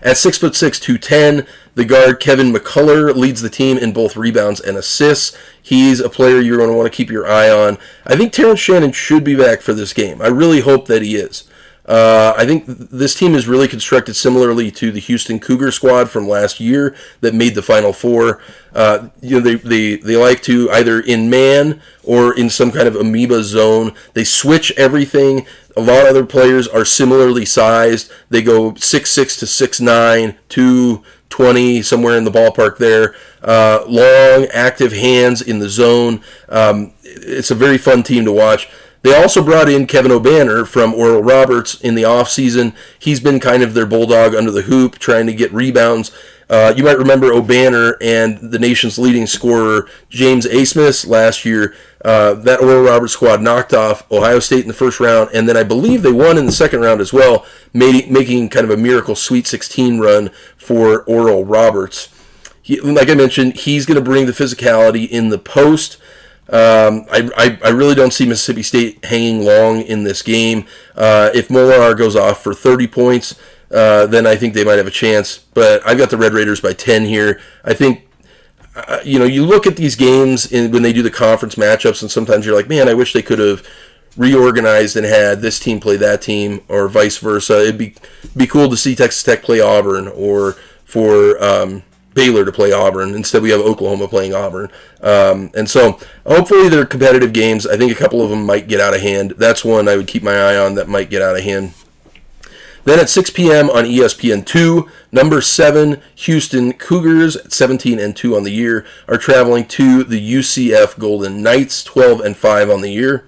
At 6'6", 210, the guard Kevin Mccullar leads the team in both rebounds and assists. He's a player you're going to want to keep your eye on. I think Terence Shannon should be back for this game. I really hope that he is. I think this team is really constructed similarly to the Houston Cougar squad from last year that made the Final Four. They like to either in man or in some kind of amoeba zone. They switch everything. A lot of other players are similarly sized. They go 6'6" to 6'9", 220, somewhere in the ballpark there. Long, active hands in the zone. It's a very fun team to watch. They also brought in Kevin O'Banner from Oral Roberts in the offseason. He's been kind of their bulldog under the hoop, trying to get rebounds. You might remember O'Banner and the nation's leading scorer, James Asmus, last year. That Oral Roberts squad knocked off Ohio State in the first round, and then I believe they won in the second round as well, making kind of a miracle Sweet 16 run for Oral Roberts. Like I mentioned, he's going to bring the physicality in the post. I really don't see Mississippi State hanging long in this game. If Molinar goes off for 30 points, then I think they might have a chance. But I've got the Red Raiders by 10 here. I think, you look at these games when they do the conference matchups, and sometimes you're like, man, I wish they could have reorganized and had this team play that team, or vice versa. It'd be cool to see Texas Tech play Auburn, or for Baylor to play Auburn. Instead, we have Oklahoma playing Auburn. And so, hopefully they're competitive games. I think a couple of them might get out of hand. That's one I would keep my eye on that might get out of hand. Then at 6 p.m. on ESPN2, number 7 Houston Cougars at 17-2 on the year are traveling to the UCF Golden Knights, 12-5 on the year.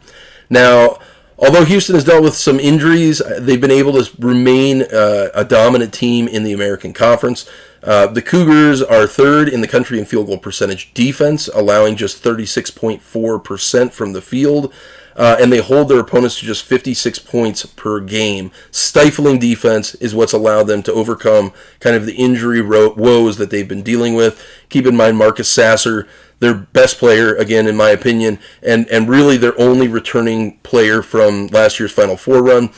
Now, Although Houston has dealt with some injuries, they've been able to remain a dominant team in the American Conference. The Cougars are third in the country in field goal percentage defense, allowing just 36.4% from the field. And they hold their opponents to just 56 points per game. Stifling defense is what's allowed them to overcome kind of the injury woes that they've been dealing with. Keep in mind Marcus Sasser, their best player, again, in my opinion, and really their only returning player from last year's Final Four run,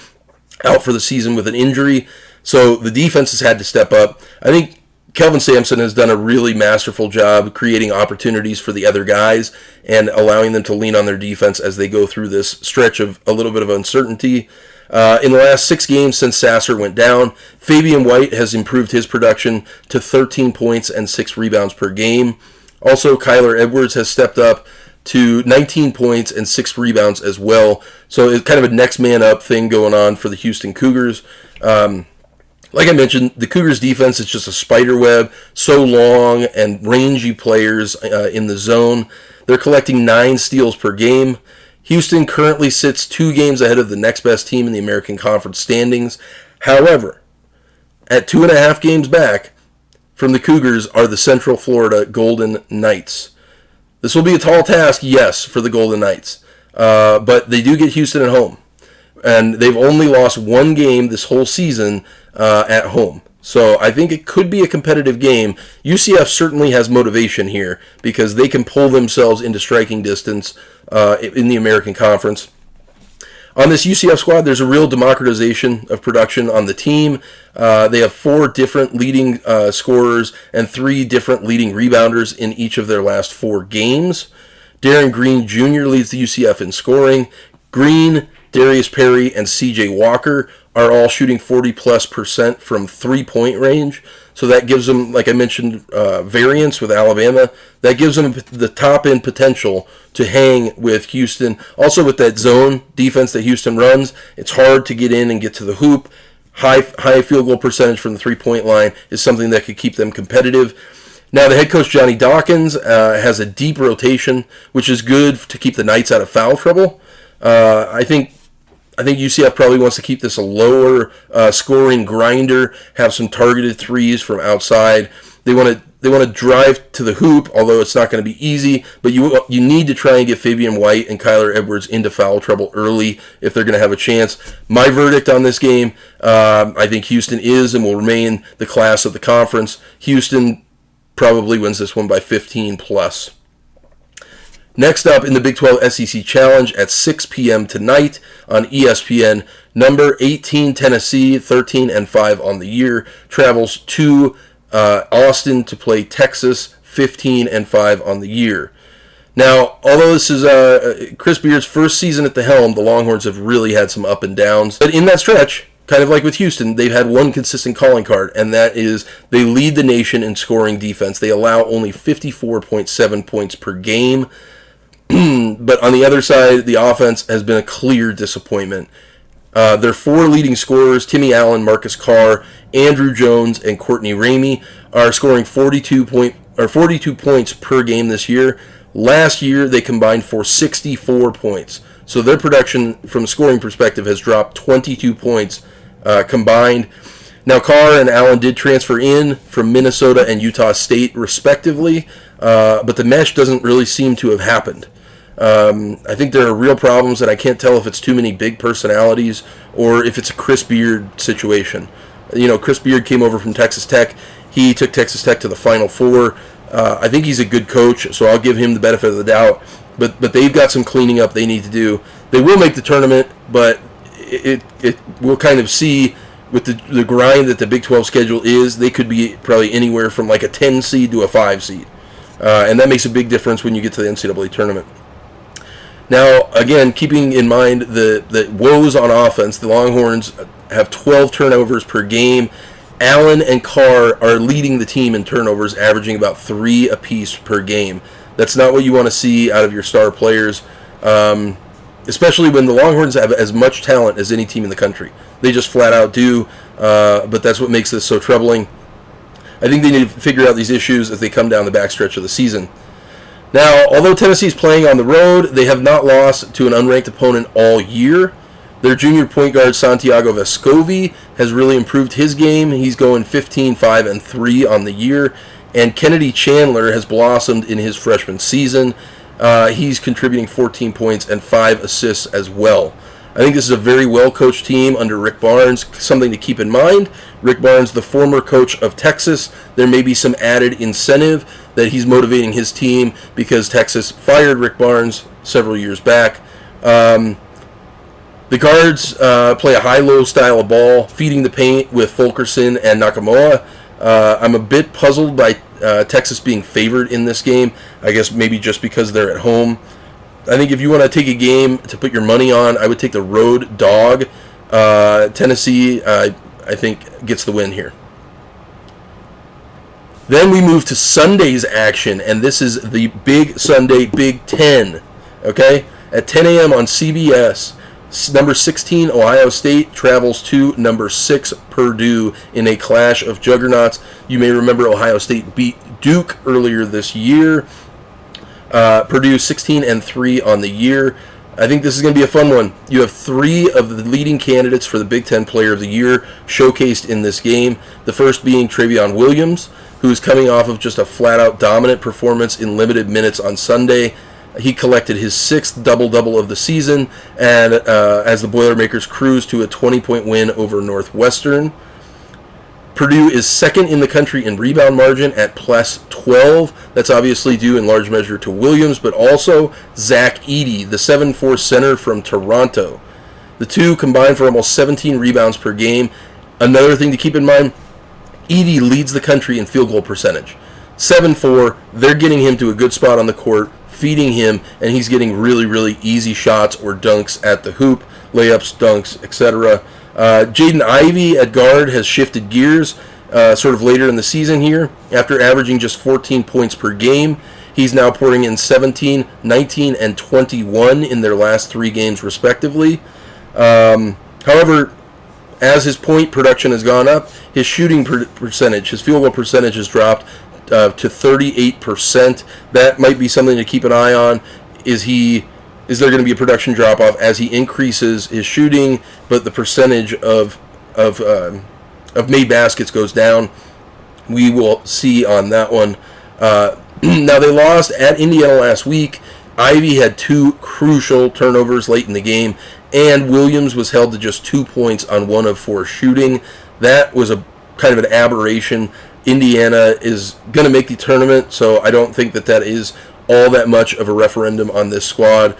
out for the season with an injury. So the defense has had to step up. I think Kelvin Sampson has done a really masterful job creating opportunities for the other guys and allowing them to lean on their defense as they go through this stretch of a little bit of uncertainty. In the last 6 games since Sasser went down, Fabian White has improved his production to 13 points and 6 rebounds per game. Also, Kyler Edwards has stepped up to 19 points and 6 rebounds as well. So it's kind of a next man up thing going on for the Houston Cougars. Like I mentioned, the Cougars defense is just a spider web, so long and rangy players in the zone. They're collecting 9 steals per game. Houston currently sits 2 games ahead of the next best team in the American Conference standings. However, at 2.5 games back from the Cougars are the Central Florida Golden Knights. This will be a tall task, yes, for the Golden Knights, but they do get Houston at home. And they've only lost 1 game this whole season at home. So I think it could be a competitive game. UCF certainly has motivation here because they can pull themselves into striking distance in the American Conference. On this UCF squad, there's a real democratization of production on the team. They have 4 different leading scorers and 3 different leading rebounders in each of their last 4 games. Darren Green Jr. leads the UCF in scoring. Green, Darius Perry, and C.J. Walker are all shooting 40+% from 3-point range. So that gives them, like I mentioned, variance with Alabama. That gives them the top-end potential to hang with Houston. Also with that zone defense that Houston runs, it's hard to get in and get to the hoop. High field goal percentage from the 3-point line is something that could keep them competitive. Now the head coach, Johnny Dawkins, has a deep rotation, which is good to keep the Knights out of foul trouble. I think UCF probably wants to keep this a lower scoring grinder, have some targeted threes from outside. They want to drive to the hoop, although it's not going to be easy. But you need to try and get Fabian White and Kyler Edwards into foul trouble early if they're going to have a chance. My verdict on this game, I think Houston is and will remain the class of the conference. Houston probably wins this one by 15 plus. Next up in the Big 12 SEC Challenge at 6 p.m. tonight on ESPN, number 18 Tennessee, 13-5 on the year, travels to Austin to play Texas, 15-5 on the year. Now, although this is Chris Beard's first season at the helm, the Longhorns have really had some up and downs. But in that stretch, kind of like with Houston, they've had one consistent calling card, and that is they lead the nation in scoring defense. They allow only 54.7 points per game. But on the other side, the offense has been a clear disappointment. Their 4 leading scorers, Timmy Allen, Marcus Carr, Andrew Jones, and Courtney Ramey, are scoring 42 points per game this year. Last year, they combined for 64 points. So their production from a scoring perspective has dropped 22 points combined. Now, Carr and Allen did transfer in from Minnesota and Utah State, respectively, but the mesh doesn't really seem to have happened. I think there are real problems, and I can't tell if it's too many big personalities or if it's a Chris Beard situation. You know, Chris Beard came over from Texas Tech. He took Texas Tech to the Final Four. I think he's a good coach, so I'll give him the benefit of the doubt. But they've got some cleaning up they need to do. They will make the tournament, but it we'll kind of see with the grind that the Big 12 schedule is, they could be probably anywhere from like a 10 seed to a 5 seed. And that makes a big difference when you get to the NCAA tournament. Now, again, keeping in mind the woes on offense, the Longhorns have 12 turnovers per game. Allen and Carr are leading the team in turnovers, averaging about 3 apiece per game. That's not what you want to see out of your star players, especially when the Longhorns have as much talent as any team in the country. They just flat out do, but that's what makes this so troubling. I think they need to figure out these issues as they come down the backstretch of the season. Now, although Tennessee's playing on the road, they have not lost to an unranked opponent all year. Their junior point guard, Santiago Vescovi, has really improved his game. He's going 15, 5, and 3 on the year. And Kennedy Chandler has blossomed in his freshman season. He's contributing 14 points and 5 assists as well. I think this is a very well-coached team under Rick Barnes. Something to keep in mind, Rick Barnes, the former coach of Texas, there may be some added incentive that he's motivating his team because Texas fired Rick Barnes several years back. The guards play a high-low style of ball, feeding the paint with Fulkerson and Nakamura. I'm a bit puzzled by Texas being favored in this game. I guess maybe just because they're at home. I think if you want to take a game to put your money on, I would take the road dog. Tennessee, I think, gets the win here. Then we move to Sunday's action, and this is the big Sunday Big Ten. Okay? At 10 a.m. on CBS, number 16 Ohio State travels to number 6 Purdue in a clash of juggernauts. You may remember Ohio State beat Duke earlier this year. Purdue 16-3 on the year. I think this is going to be a fun one. You have 3 of the leading candidates for the Big Ten Player of the Year showcased in this game. The first being Trayvon Williams, who's coming off of just a flat-out dominant performance in limited minutes on Sunday. He collected his 6th double-double of the season, and as the Boilermakers cruise to a 20-point win over Northwestern. Purdue is second in the country in rebound margin at plus 12. That's obviously due in large measure to Williams, but also Zach Edey, the 7'4 center from Toronto. The two combined for almost 17 rebounds per game. Another thing to keep in mind, Edey leads the country in field goal percentage. 7'4", they're getting him to a good spot on the court, feeding him, and he's getting really, really easy shots or dunks at the hoop, layups, dunks, etc. Jaden Ivey at guard has shifted gears sort of later in the season here. After averaging just 14 points per game, he's now pouring in 17, 19, and 21 in their last 3 games respectively. However, as his point production has gone up, his shooting percentage, his field goal percentage has dropped to 38%. That might be something to keep an eye on. Is there going to be a production drop-off as he increases his shooting, but the percentage of made baskets goes down? We will see on that one. Now, they lost at Indiana last week. Ivey had 2 crucial turnovers late in the game, and Williams was held to just 2 points on 1 of 4 shooting. That was a kind of an aberration. Indiana is going to make the tournament, so I don't think that is all that much of a referendum on this squad.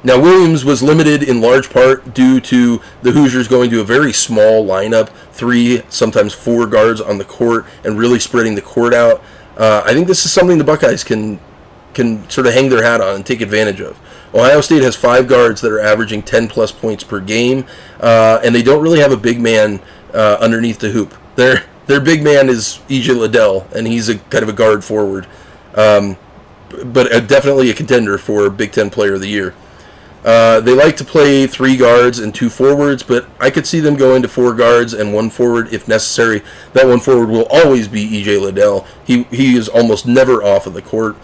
Now, Williams was limited in large part due to the Hoosiers going to a very small lineup, 3, sometimes 4 guards on the court, and really spreading the court out. I think this is something the Buckeyes can sort of hang their hat on and take advantage of. Ohio State has 5 guards that are averaging 10-plus points per game, and they don't really have a big man underneath the hoop. Their big man is E.J. Liddell, and he's a kind of a guard forward, but definitely a contender for Big Ten Player of the Year. They like to play 3 guards and 2 forwards, but I could see them going to 4 guards and 1 forward if necessary. That 1 forward will always be E.J. Liddell. He is almost never off of the court.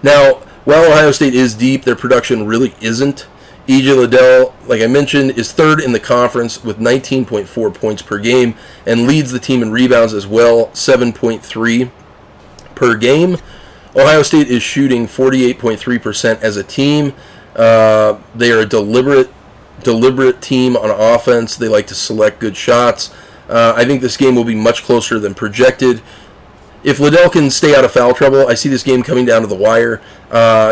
Now, while Ohio State is deep, their production really isn't. E.J. Liddell, like I mentioned, is 3rd in the conference with 19.4 points per game and leads the team in rebounds as well, 7.3 per game. Ohio State is shooting 48.3% as a team. They are a deliberate team on offense. They like to select good shots. I think this game will be much closer than projected. If Liddell can stay out of foul trouble, I see this game coming down to the wire.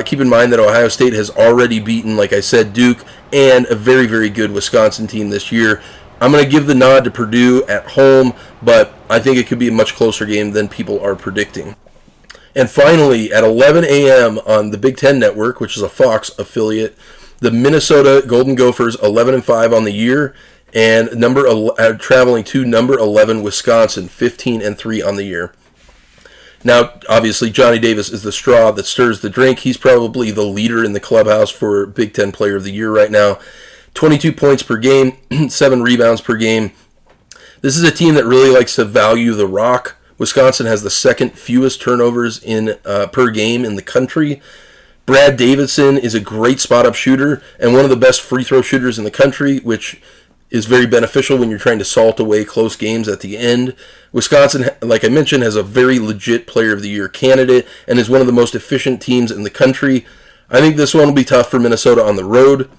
Keep in mind that Ohio State has already beaten, like I said, Duke and a very, very good Wisconsin team this year. I'm going to give the nod to Purdue at home, but I think it could be a much closer game than people are predicting. And finally, at 11 a.m. on the Big Ten Network, which is a Fox affiliate, the Minnesota Golden Gophers 11-5 on the year, and traveling to number 11 Wisconsin 15-3 on the year. Now, obviously, Johnny Davis is the straw that stirs the drink. He's probably the leader in the clubhouse for Big Ten Player of the Year right now. 22 points per game, 7 rebounds per game. This is a team that really likes to value the rock. Wisconsin has the 2nd fewest turnovers per game in the country. Brad Davidson is a great spot-up shooter and one of the best free throw shooters in the country, which is very beneficial when you're trying to salt away close games at the end. Wisconsin, like I mentioned, has a very legit Player of the Year candidate and is one of the most efficient teams in the country. I think this one will be tough for Minnesota on the road.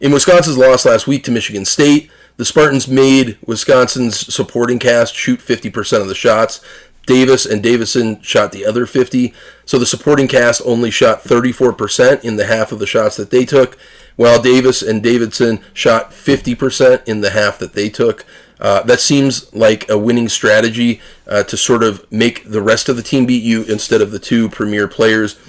In Wisconsin's loss last week to Michigan State, the Spartans made Wisconsin's supporting cast shoot 50% of the shots. Davis and Davison shot the other 50%. So the supporting cast only shot 34% in the half of the shots that they took, while Davis and Davidson shot 50% in the half that they took. That seems like a winning strategy to sort of make the rest of the team beat you instead of the two premier players.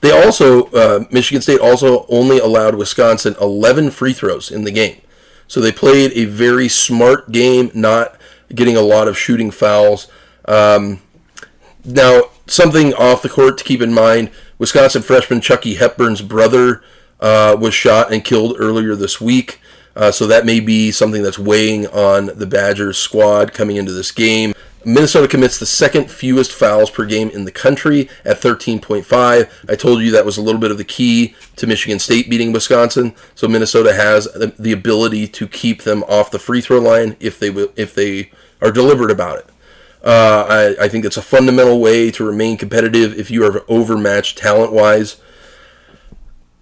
They also, Michigan State also only allowed Wisconsin 11 free throws in the game. So they played a very smart game, not getting a lot of shooting fouls. Now, something off the court to keep in mind, Wisconsin freshman Chucky Hepburn's brother was shot and killed earlier this week. So that may be something that's weighing on the Badgers squad coming into this game. Minnesota commits the second fewest fouls per game in the country at 13.5. I told you that was a little bit of the key to Michigan State beating Wisconsin. So Minnesota has the ability to keep them off the free throw line if they are deliberate about it. I think it's a fundamental way to remain competitive if you are overmatched talent-wise.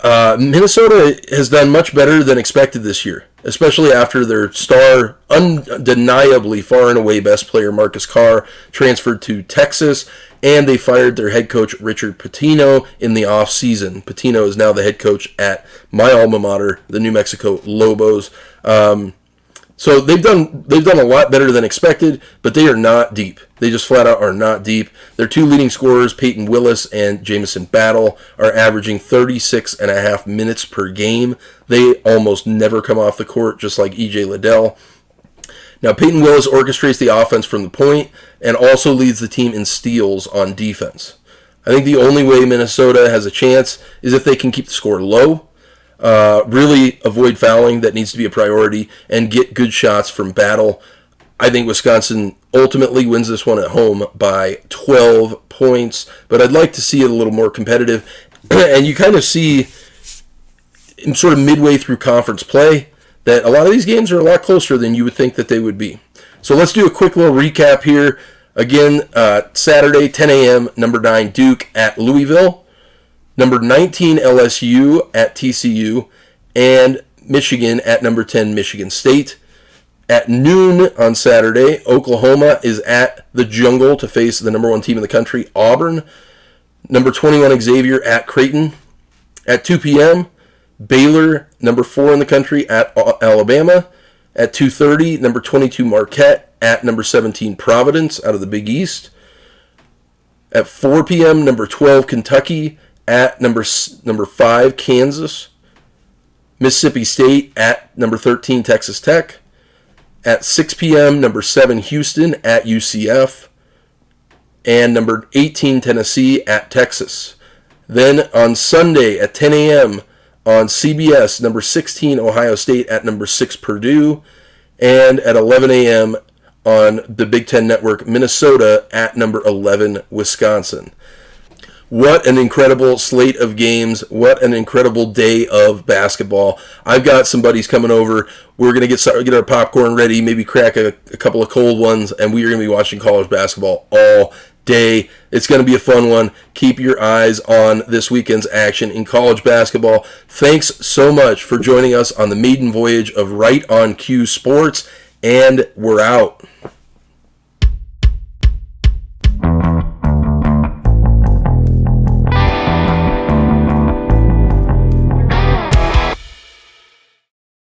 Minnesota has done much better than expected this year, especially after their star, undeniably far and away best player Marcus Carr transferred to Texas, and they fired their head coach Richard Pitino in the offseason. Pitino is now the head coach at my alma mater, the New Mexico Lobos. So they've done a lot better than expected, but they are not deep. They just flat out are not deep. Their two leading scorers, Peyton Willis and Jamison Battle, are averaging 36.5 minutes per game. They almost never come off the court, just like E.J. Liddell. Now, Peyton Willis orchestrates the offense from the point and also leads the team in steals on defense. I think the only way Minnesota has a chance is if they can keep the score low, really avoid fouling, that needs to be a priority, and get good shots from Battle. I think Wisconsin ultimately wins this one at home by 12 points, but I'd like to see it a little more competitive. And you kind of see, in sort of midway through conference play, that a lot of these games are a lot closer than you would think that they would be. So let's do a quick little recap here. Again, Saturday, 10 a.m., number 9 Duke at Louisville, number 19 LSU at TCU, and Michigan at number 10 Michigan State. At noon on Saturday, Oklahoma is at the Jungle to face the number 1 team in the country, Auburn. Number 21 Xavier at Creighton. At 2 p.m., Baylor, number 4 in the country, at Alabama. At 2:30, number 22 Marquette at number 17 Providence out of the Big East. At 4 p.m., number 12 Kentucky at number 5 Kansas. Mississippi State at number 13 Texas Tech. At 6 p.m., number 7 Houston at UCF. And number 18 Tennessee at Texas. Then on Sunday at 10 a.m., on CBS, number 16 Ohio State at number 6 Purdue, and at 11 a.m. on the Big Ten Network, Minnesota at number 11 Wisconsin. What an incredible slate of games. What an incredible day of basketball. I've got some buddies coming over. We're going to get our popcorn ready, maybe crack a couple of cold ones, and we are going to be watching college basketball all day. It's going to be a fun one. Keep your eyes on this weekend's action in college basketball. Thanks so much for joining us on the maiden voyage of Right on Cue Sports, and we're out.